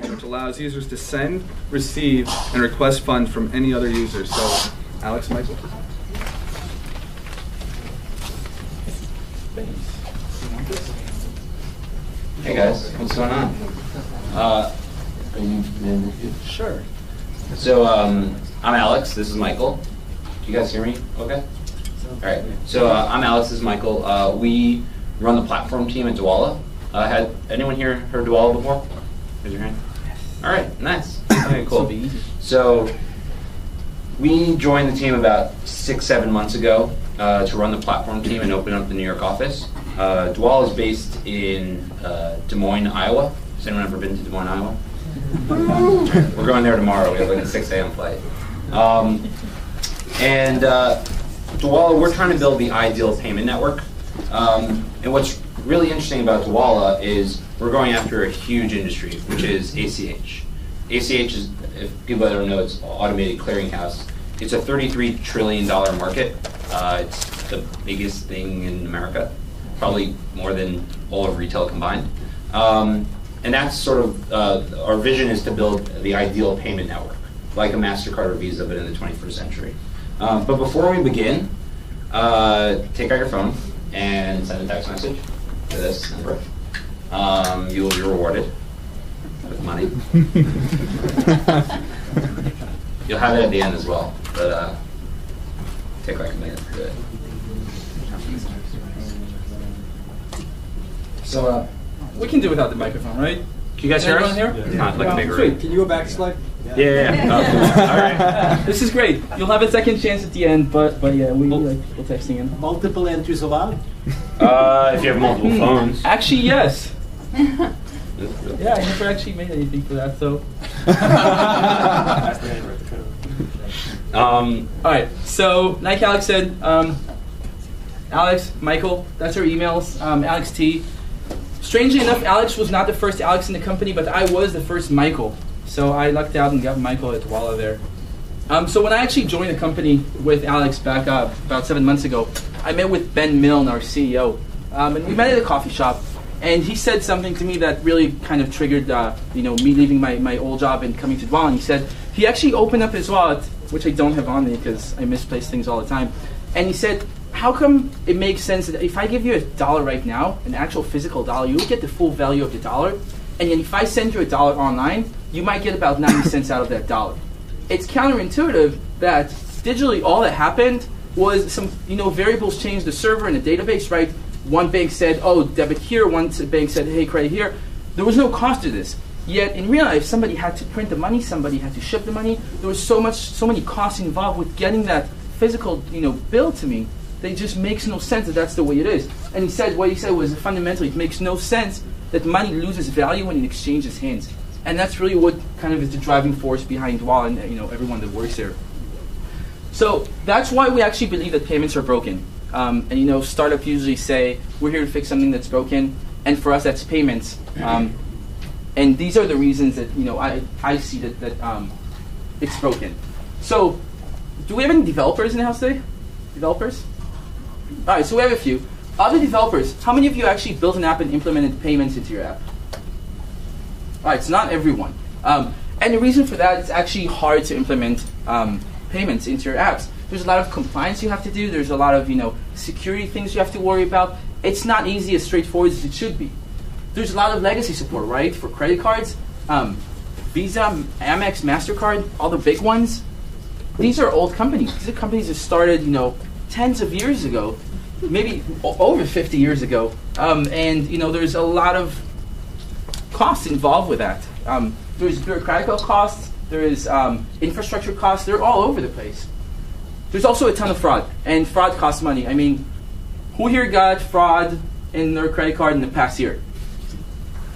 which allows users to send, receive, and request funds from any other user. So, Alex, Michael. Hey guys, what's going on? Are you sure? So I'm Alex. This is Michael. Do you guys hear me? Okay. All right. So I'm Alex. This is Michael. We run the platform team at Dwolla. Had anyone here heard Dwolla before? Raise your hand. All right. Nice. Okay. Cool. So we joined the team about 6-7 months ago to run the platform team and open up the New York office. Dwolla is based in Des Moines, Iowa. Has anyone ever been to Des Moines, Iowa? We're going there tomorrow. We have like a 6 a.m. flight. Dwolla, we're trying to build the ideal payment network. And what's really interesting about Dwolla is we're going after a huge industry, which is ACH. ACH is, if people don't know, it's automated clearinghouse. It's a $33 trillion market. It's the biggest thing in America, probably more than all of retail combined. And that's sort of, our vision is to build the ideal payment network, like a MasterCard or Visa, but in the 21st century. But before we begin, take out your phone and send a text message to this number. You will be rewarded with money. You'll have it at the end as well, but take like a minute to do it. So we can do without the microphone, right? Can you guys hear us? Here? Yeah. Like a big Sweet. Can you go back a slide? Yeah. All right. This is great. You'll have a second chance at the end, but yeah, we'll texting in. Multiple entries allowed? If you have multiple phones. Actually, yes. Yeah, I never actually made anything for that, so. All right. So, like Alex said, Alex, Michael, that's our emails. Alex T. Strangely enough, Alex was not the first Alex in the company, but I was the first Michael. So I lucked out and got Michael at Dwolla there. So when I actually joined the company with Alex back about 7 months ago, I met with Ben Milne, our CEO, and we met at a coffee shop. And he said something to me that really kind of triggered, me leaving my old job and coming to Dwolla. And he said he actually opened up his wallet, which I don't have on me because I misplace things all the time. And he said, how come it makes sense that if I give you $1 right now, an actual physical dollar, you'll get the full value of the dollar, and then if I send you $1 online, you might get about 90 cents out of that dollar. It's counterintuitive that digitally all that happened was some variables changed the server and the database, right? One bank said, oh, debit here, one bank said, hey, credit here. There was no cost to this. Yet in real life, somebody had to print the money, somebody had to ship the money. There was so many costs involved with getting that physical bill to me. That it just makes no sense that that's the way it is. And he said, what he said was fundamentally, it makes no sense that money loses value when it exchanges hands. And that's really what kind of is the driving force behind Dwolla and everyone that works there. So that's why we actually believe that payments are broken. And startups usually say, we're here to fix something that's broken. And for us, that's payments. And these are the reasons that I see that it's broken. So do we have any developers in the house today? Developers? All right, so we have a few. Other developers, how many of you actually built an app and implemented payments into your app? All right, it's not everyone. And the reason for that, it's actually hard to implement payments into your apps. There's a lot of compliance you have to do. There's a lot of security things you have to worry about. It's not easy as straightforward as it should be. There's a lot of legacy support, right? For credit cards, Visa, Amex, MasterCard, all the big ones. These are old companies. These are companies that started, tens of years ago, maybe over 50 years ago. And there's a lot of costs involved with that. There's bureaucratic costs. There is infrastructure costs. They're all over the place. There's also a ton of fraud, and fraud costs money. I mean, who here got fraud in their credit card in the past year?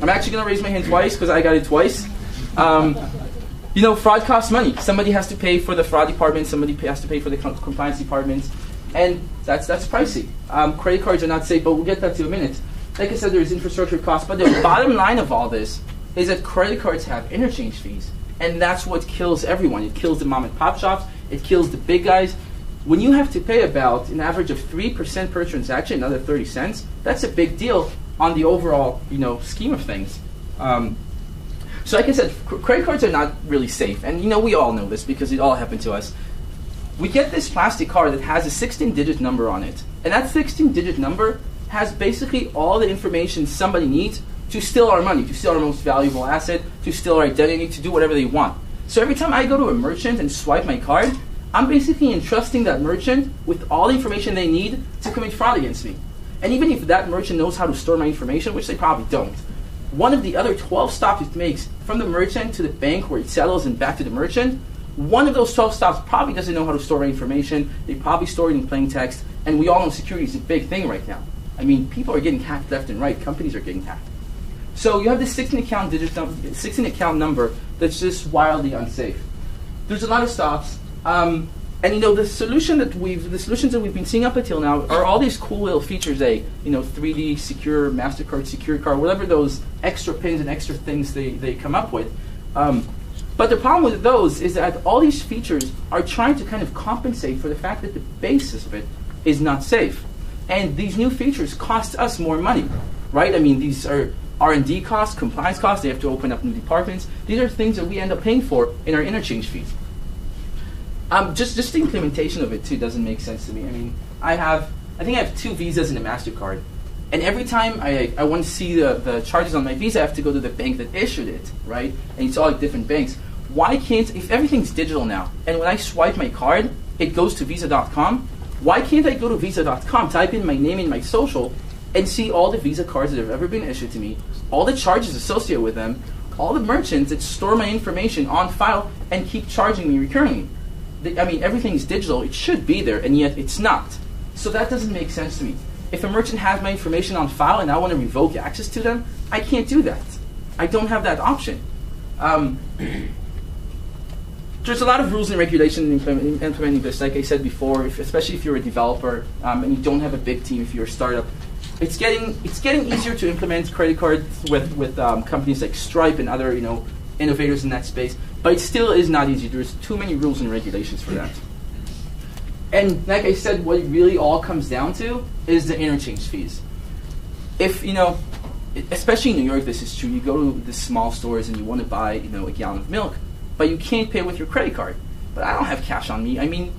I'm actually going to raise my hand twice because I got it twice. Fraud costs money. Somebody has to pay for the fraud department. Somebody has to pay for the compliance departments, and that's pricey. Credit cards are not safe, but we'll get that to in a minute. Like I said, there's infrastructure costs, but the bottom line of all this is that credit cards have interchange fees, and that's what kills everyone. It kills the mom and pop shops. It kills the big guys. When you have to pay about an average of 3% per transaction, another 30 cents, that's a big deal on the overall scheme of things. So like I said, credit cards are not really safe. And we all know this because it all happened to us. We get this plastic card that has a 16-digit number on it. And that 16-digit number has basically all the information somebody needs to steal our money, to steal our most valuable asset, to steal our identity, to do whatever they want. So every time I go to a merchant and swipe my card, I'm basically entrusting that merchant with all the information they need to commit fraud against me. And even if that merchant knows how to store my information, which they probably don't, one of the other 12 stops it makes from the merchant to the bank where it settles and back to the merchant, one of those 12 stops probably doesn't know how to store my information. They probably store it in plain text. And we all know security is a big thing right now. I mean, people are getting hacked left and right. Companies are getting hacked. So you have this 16 account number that's just wildly unsafe. There's a lot of stops. And the solutions that we've been seeing up until now are all these cool little features, 3D secure, MasterCard secure card, whatever those extra pins and extra things they come up with. But the problem with those is that all these features are trying to kind of compensate for the fact that the basis of it is not safe. And these new features cost us more money, right? I mean, these are R&D costs, compliance costs. They have to open up new departments. These are things that we end up paying for in our interchange fees. Just the implementation of it too doesn't make sense to me. I mean, I think I have 2 Visas and a MasterCard, and every time I want to see the charges on my Visa, I have to go to the bank that issued it, right? And it's all like different banks. Why can't, if everything's digital now, and when I swipe my card, it goes to Visa.com, why can't I go to Visa.com, type in my name and my social, and see all the Visa cards that have ever been issued to me, all the charges associated with them, all the merchants that store my information on file and keep charging me recurringly? I mean, everything's digital. It should be there, and yet it's not. So that doesn't make sense to me. If a merchant has my information on file and I want to revoke access to them, I can't do that. I don't have that option. There's a lot of rules and regulations in implementing this. Like I said before, especially if you're a developer and you don't have a big team, if you're a startup, it's getting easier to implement credit cards with companies like Stripe and other innovators in that space. But it still is not easy. There's too many rules and regulations for that. And like I said, what it really all comes down to is the interchange fees. If, especially in New York, this is true. You go to the small stores and you want to buy, a gallon of milk, but you can't pay with your credit card. But I don't have cash on me. I mean,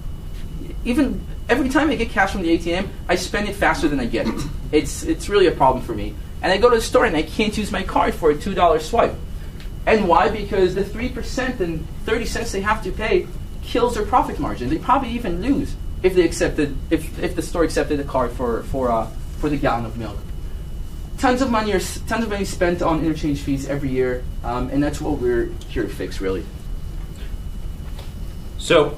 even every time I get cash from the ATM, I spend it faster than I get it. It's really a problem for me. And I go to the store and I can't use my card for a $2 swipe. And why? Because the 3% and 30 cents they have to pay kills their profit margin. They probably even lose if they if the store accepted the card for the gallon of milk. Tons of money spent on interchange fees every year, and that's what we're here to fix, really. So,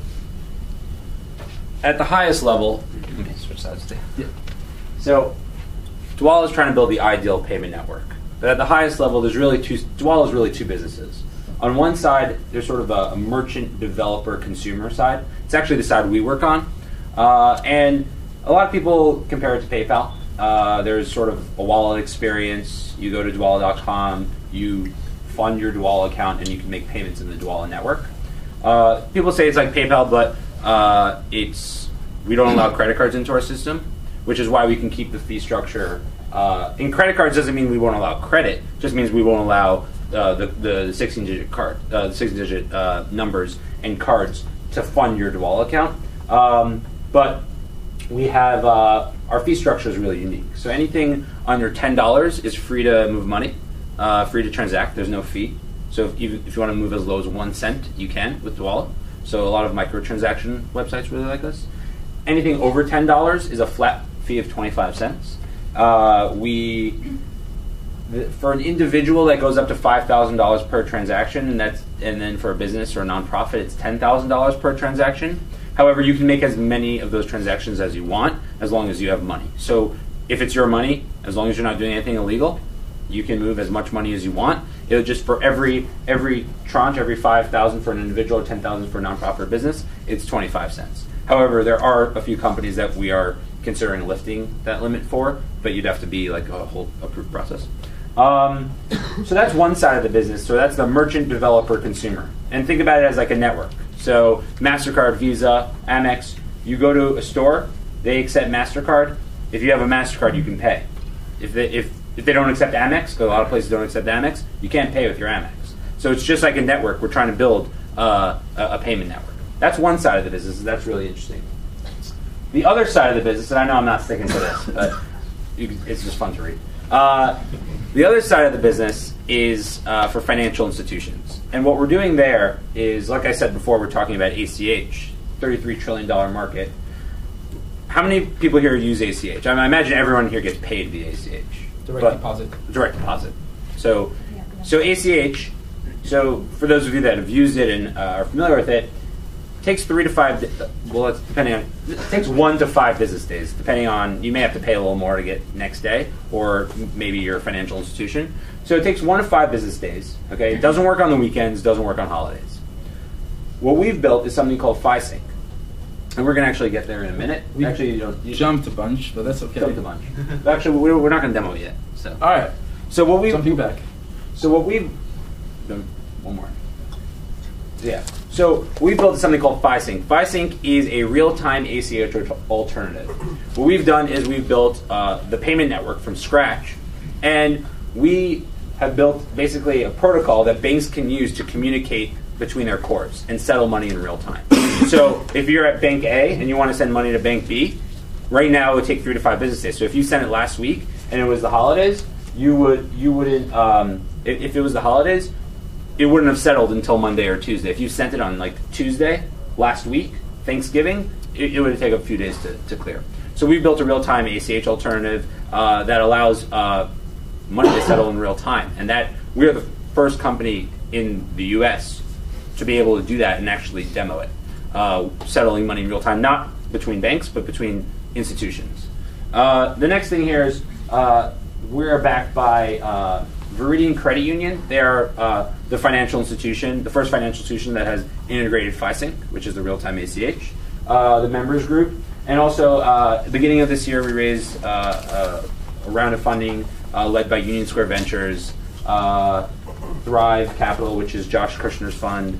at the highest level, let me switch sides. Yeah. So, Dwolla is trying to build the ideal payment network. But at the highest level, Dwolla is really 2 businesses. On one side, there's sort of a merchant, developer, consumer side. It's actually the side we work on. And a lot of people compare it to PayPal. There's sort of a wallet experience. You go to Dwolla.com, you fund your Dwolla account, and you can make payments in the Dwolla network. People say it's like PayPal, but we don't allow credit cards into our system, which is why we can keep the fee structure. And credit cards doesn't mean we won't allow credit; just means we won't allow the 16-digit card, the 16-digit numbers and cards to fund your Dwolla account. But we have our fee structure is really unique. So anything under $10 is free to move money, free to transact. There's no fee. So if you want to move as low as 1 cent, you can with Dwolla. So a lot of microtransaction websites really like this. Anything over $10 is a flat fee of 25 cents. For an individual, that goes up to $5,000 per transaction, and then for a business or a nonprofit, it's $10,000 per transaction. However, you can make as many of those transactions as you want, as long as you have money. So if it's your money, as long as you're not doing anything illegal, you can move as much money as you want. It'll just for every tranche, every $5,000 for an individual or $10,000 for a nonprofit or business, it's 25 cents. However, there are a few companies that we are considering lifting that limit for, but you'd have to be like a whole approved process. So that's one side of the business. So that's the merchant, developer, consumer. And think about it as like a network. So MasterCard, Visa, Amex, you go to a store, they accept MasterCard. If you have a MasterCard, you can pay. If they don't accept Amex, because a lot of places don't accept Amex, you can't pay with your Amex. So it's just like a network. We're trying to build a payment network. That's one side of the business. That's really interesting. The other side of the business, and I know I'm not sticking to this, but it's just fun to read. The other side of the business is for financial institutions. And what we're doing there is, like I said before, we're talking about ACH, $33 trillion market. How many people here use ACH? I imagine everyone here gets paid via ACH. Direct deposit. Direct deposit. So ACH, so for those of you that have used it and are familiar with it, takes 3 to 5, well, it's depending on, it takes 1 to 5 business days, depending on, you may have to pay a little more to get next day, or maybe you're a financial institution. So it takes 1 to 5 business days, okay? It doesn't work on the weekends, doesn't work on holidays. What we've built is something called FiSync. And we're going to actually get there in a minute. We actually, you jumped a bunch, but that's okay. Jumped a bunch. Actually, we're not going to demo it yet. So. All right. So what we jumping back. So what we've done, one more. Yeah. So we built something called FiSync. FiSync is a real-time ACH alternative. What we've done is we've built the payment network from scratch, and we have built basically a protocol that banks can use to communicate between their cores and settle money in real time. So if you're at Bank A and you want to send money to Bank B, right now it would take 3 to 5 business days. So if you sent it last week and it was the holidays, you wouldn't if it was the holidays, it wouldn't have settled until Monday or Tuesday. If you sent it on like Tuesday last week, Thanksgiving, it would take a few days to clear. So we built a real-time ACH alternative that allows money to settle in real time, and that we are the first company in the U.S. to be able to do that and actually demo it, settling money in real time, not between banks, but between institutions. The next thing here is we're backed by Viridian Credit Union. They are the financial institution, the first financial institution that has integrated FiSync, which is the real-time ACH, the members group. And also, at the beginning of this year, we raised a round of funding led by Union Square Ventures, Thrive Capital, which is Josh Kushner's fund,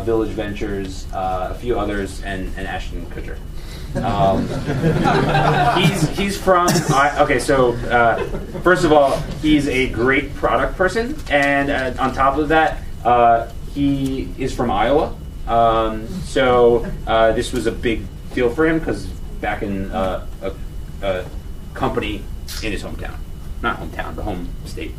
Village Ventures, a few others, and Ashton Kutcher. He's from, okay, so first of all, he's a great product person, and on top of that, he is from Iowa. So this was a big deal for him because back in a company in his hometown. Not hometown, but home state.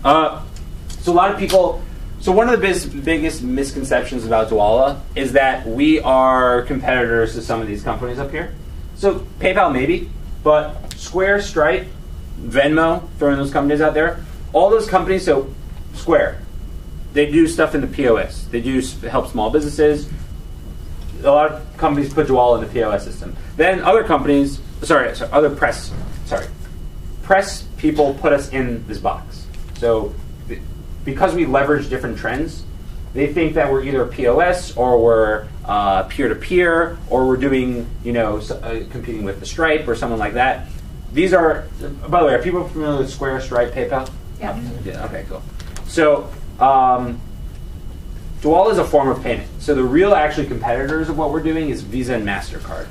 So a lot of people, so one of the biggest misconceptions about Dwolla is that we are competitors to some of these companies up here. So PayPal maybe, but Square, Stripe, Venmo, throwing those companies out there, all those companies, so Square, they do stuff in the POS. They do help small businesses. A lot of companies put Dwolla in the POS system. Then other companies, other press people put us in this box. So because we leverage different trends, they think that we're either POS or we're peer-to-peer or we're doing, competing with the Stripe or someone like that. These are, by the way, are people familiar with Square, Stripe, PayPal? Yeah. Yeah. Okay. Cool. So Dwolla is a form of payment. So the real actually competitors of what we're doing is Visa and MasterCard.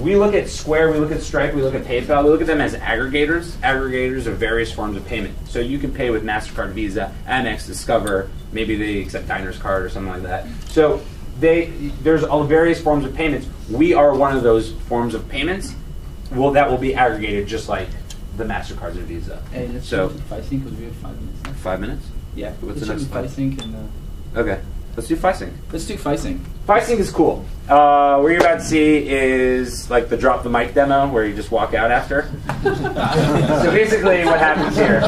We look at Square, we look at Stripe, we look at PayPal, we look at them as aggregators of various forms of payment. So you can pay with MasterCard, Visa, Amex, Discover, maybe they accept Diner's Card or something like that. So there's all various forms of payments. We are one of those forms of payments. Well, that will be aggregated just like the MasterCards and Visa. Hey, let's so FiSync because we have 5 minutes. Now. 5 minutes? Yeah. What's the let's next one? FiSync and. Okay. Let's do FiSync. Let's do FiSync. FiSync is cool. What you're about to see is like the drop the mic demo where you just walk out after. So basically what happens here,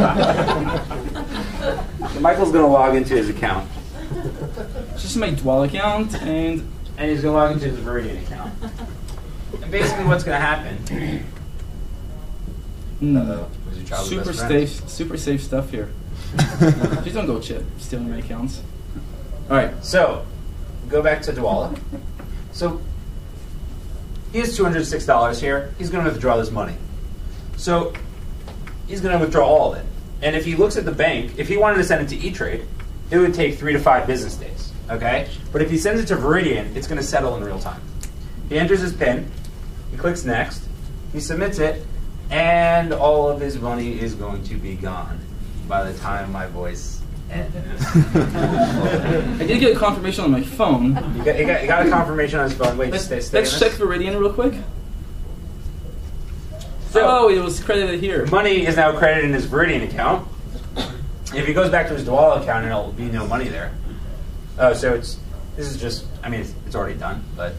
so Michael's going to log into his account. It's just my Dwolla account and he's going to log into his Viridian account. And basically what's going to happen... Was your child the best friend? super safe stuff here. Please don't go stealing my accounts. All right. So, go back to Dwolla. So, he has $206 here. He's going to withdraw this money. So, he's going to withdraw all of it. And if he looks at the bank, if he wanted to send it to E-Trade, it would take 3 to 5 business days. Okay? But if he sends it to Viridian, it's going to settle in real time. He enters his PIN. He clicks Next. He submits it. And all of his money is going to be gone by the time my voice I did get a confirmation on my phone. You got a confirmation on his phone. Wait, Let's stay check Viridian real quick. So, it was credited here. Money is now credited in his Viridian account. If he goes back to his Dwolla account, it'll be no money there. Oh, so this is just, I mean, it's already done, but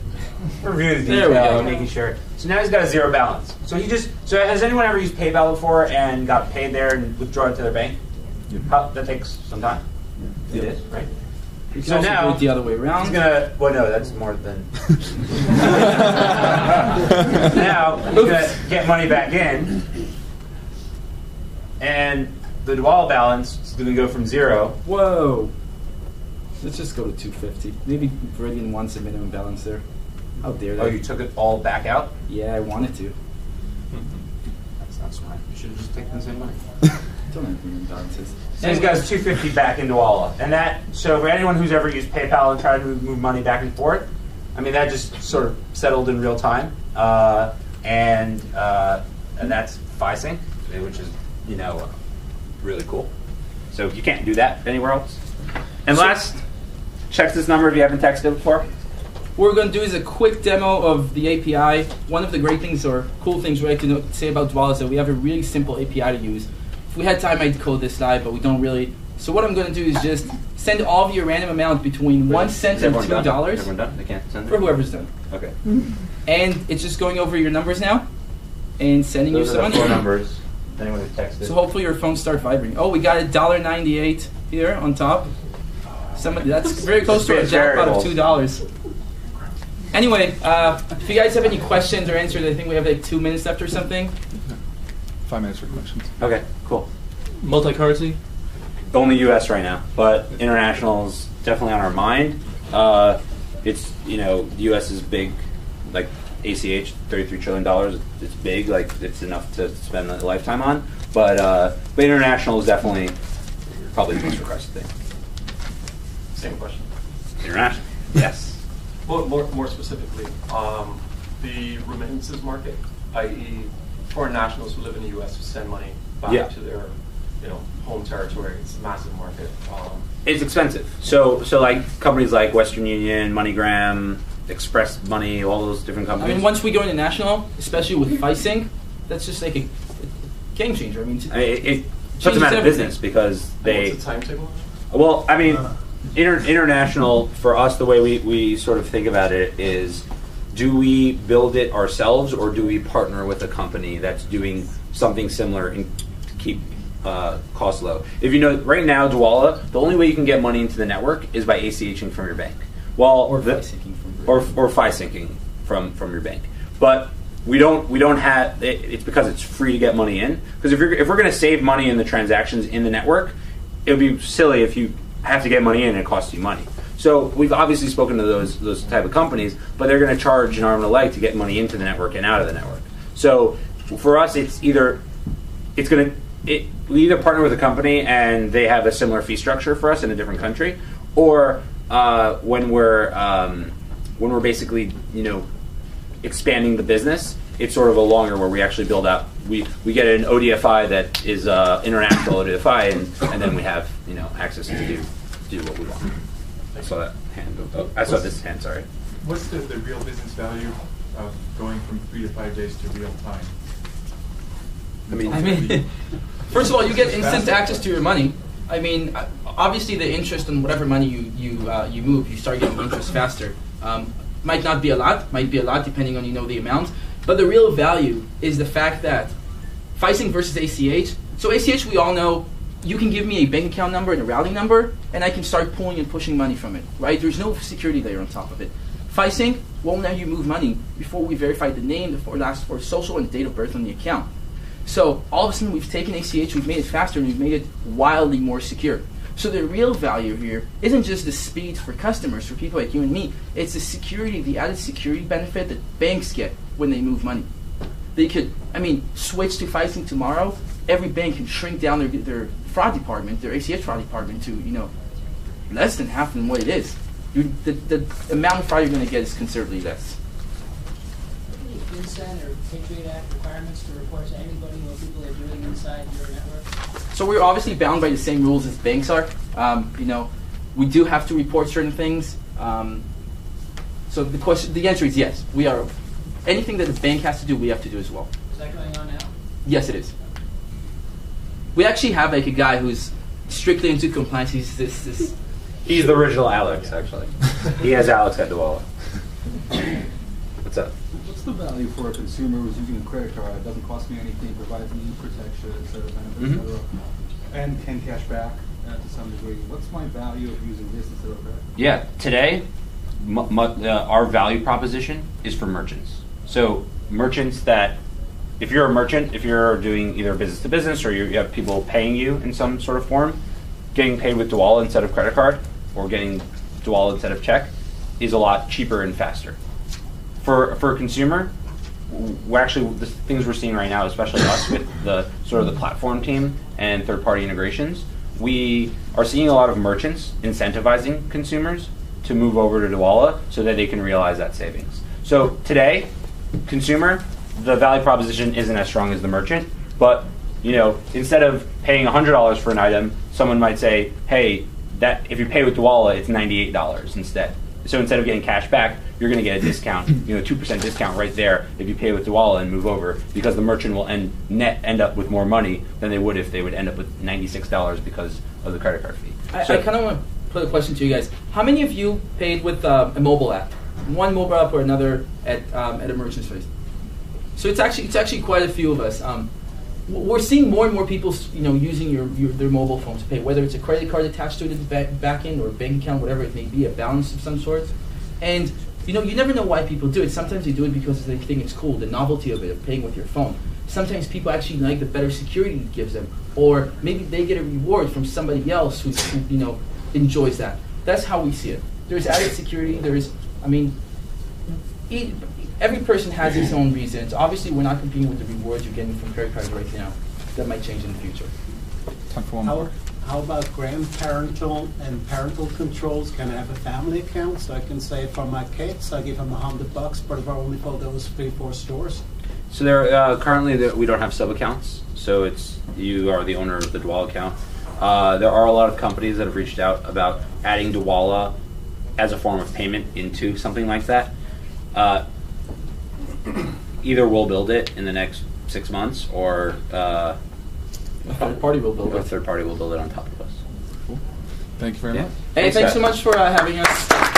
review the detail, making sure. So now he's got a zero balance. So has anyone ever used PayPal before and got paid there and withdraw it to their bank? That takes some time. Yeah. It is, right? You can also do it the other way around. He's gonna. Well, no, that's more than. Now he's gonna get money back in, and the Dwolla balance is gonna go from 0. Whoa! Let's just go to 250. Maybe Viridian wants a minimum balance there. How dare they? Oh, you took it all back out? Yeah, I wanted to. That's not smart. You should have just taken the same money. Don't have minimum balances. So he's got his 250 back into Dwolla, and so for anyone who's ever used PayPal and tried to move money back and forth, I mean that just sort of settled in real time, and that's FiSync, which is really cool. So you can't do that anywhere else. And last, check this number if you haven't texted before. What we're going to do is a quick demo of the API. One of the great things or cool things we like to say about Dwolla is that we have a really simple API to use. If we had time, I'd code this slide, but we don't really. So what I'm going to do is just send all of your random amount between 1 cent and $2. Everyone done? They can't send it? For whoever's done. Okay. And it's just going over your numbers now and sending you some money. Those are the 4 numbers. Anyone who texted. So hopefully your phone starts vibrating. Oh, we got $1.98 here on top. That's very close to a jackpot of $2. Anyway, if you guys have any questions or answers, I think we have like 2 minutes left or something. 5 minutes for questions. Okay, cool. Multi-currency? Only U.S. right now, but international is definitely on our mind. It's the U.S. is big, like ACH, $33 trillion. It's big, like it's enough to spend a lifetime on. But international is definitely probably the most requested thing. Same question. International, yes. Well, more specifically, the remittances market, i.e., foreign nationals who live in the U.S. who send money back to their, home territory. It's a massive market. It's expensive. So like companies like Western Union, MoneyGram, Express Money, all those different companies. I mean, once we go international, especially with FiSync, that's just like a game changer. I mean, it puts them out of business because they. What's the timetable? Well, I mean, international for us, the way we sort of think about it is, do we build it ourselves or do we partner with a company that's doing something similar and keep costs low? If right now, Dwolla, the only way you can get money into the network is by ACHing from your bank. Or FiSyncing from your bank. But we don't have it's because it's free to get money in. Because if we're going to save money in the transactions in the network, it would be silly if you have to get money in and it costs you money. So we've obviously spoken to those type of companies, but they're going to charge an arm and a leg to get money into the network and out of the network. So for us, we either partner with a company and they have a similar fee structure for us in a different country, or when we're basically expanding the business, it's sort of a longer where we actually build out. We get an ODFI that is international ODFI, and then we have access to do what we want. I saw that hand. I saw this hand. Sorry. What's the real business value of going from 3 to 5 days to real time? I mean, first of all, you get instant access to your money. I mean, obviously the interest on whatever money you move, you start getting interest faster. Might not be a lot, might be a lot depending on the amount. But the real value is the fact that FiSync versus ACH. So ACH, we all know, you can give me a bank account number and a routing number, and I can start pulling and pushing money from it, right? There's no security layer on top of it. FiSync won't let you move money before we verify the name, the last 4 social, and the date of birth on the account. So all of a sudden, we've taken ACH, we've made it faster, and we've made it wildly more secure. So the real value here isn't just the speed for customers, for people like you and me. It's the security, the added security benefit that banks get when they move money. They could, switch to FiSync tomorrow. Every bank can shrink down their fraud department, their ACH fraud department to, less than half than what it is. The amount of fraud you're going to get is considerably less. FinCEN or Patriot Act requirements to report to anybody what people are doing inside your network? So we're obviously bound by the same rules as banks are. You know, we do have to report certain things. So the answer is yes. We are. Anything that the bank has to do, we have to do as well. Is that going on now? Yes, it is. We actually have like a guy who's strictly into compliance. He's this. He's the original Alex, actually. He has Alex at Dwolla. What's up? What's the value for a consumer who's using a credit card? It doesn't cost me anything, provides me protection, et cetera, benefits, et cetera, and can cash back to some degree. What's my value of using this instead of that? Yeah, today, our value proposition is for merchants. So merchants that, if you're a merchant, if you're doing either business to business or you have people paying you in some sort of form, getting paid with Dwolla instead of credit card or getting Dwolla instead of check is a lot cheaper and faster. For a consumer, we're actually, the things we're seeing right now, especially us with the sort of the platform team and third-party integrations, we are seeing a lot of merchants incentivizing consumers to move over to Dwolla so that they can realize that savings. So today, consumer, the value proposition isn't as strong as the merchant, but you know, instead of paying $100 for an item, someone might say, hey, that if you pay with Dwolla, it's $98 instead. So instead of getting cash back, you're going to get a discount, you know, 2% discount right there if you pay with Dwolla and move over, because the merchant will end up with more money than they would if they would end up with $96 because of the credit card fee. I kind of want to put a question to you guys. How many of you paid with a mobile app, one mobile app or another at a merchant's place? So it's actually quite a few of us. We're seeing more and more people, you know, using their mobile phone to pay, whether it's a credit card attached to it at the back end or a bank account, whatever it may be, a balance of some sort. And you know, you never know why people do it. Sometimes they do it because they think it's cool, the novelty of it, of paying with your phone. Sometimes people actually like the better security it gives them, or maybe they get a reward from somebody else who you know, enjoys that. That's how we see it. There's added security. Every person has his own reasons. Obviously, we're not competing with the rewards you're getting from credit cards right now. That might change in the future. Time for one more. How about grandparental and parental controls? Can I have a family account so I can say for my kids, I give them $100, but if I only go those 3-4 stores? So there currently we don't have sub accounts, so it's you are the owner of the Dwolla account. There are a lot of companies that have reached out about adding Dwolla as a form of payment into something like that. Either we'll build it in the next 6 months, or A third party will build or a it. third party will build it on top of us. Cool. Thank you very much. Hey, thanks so much for having us.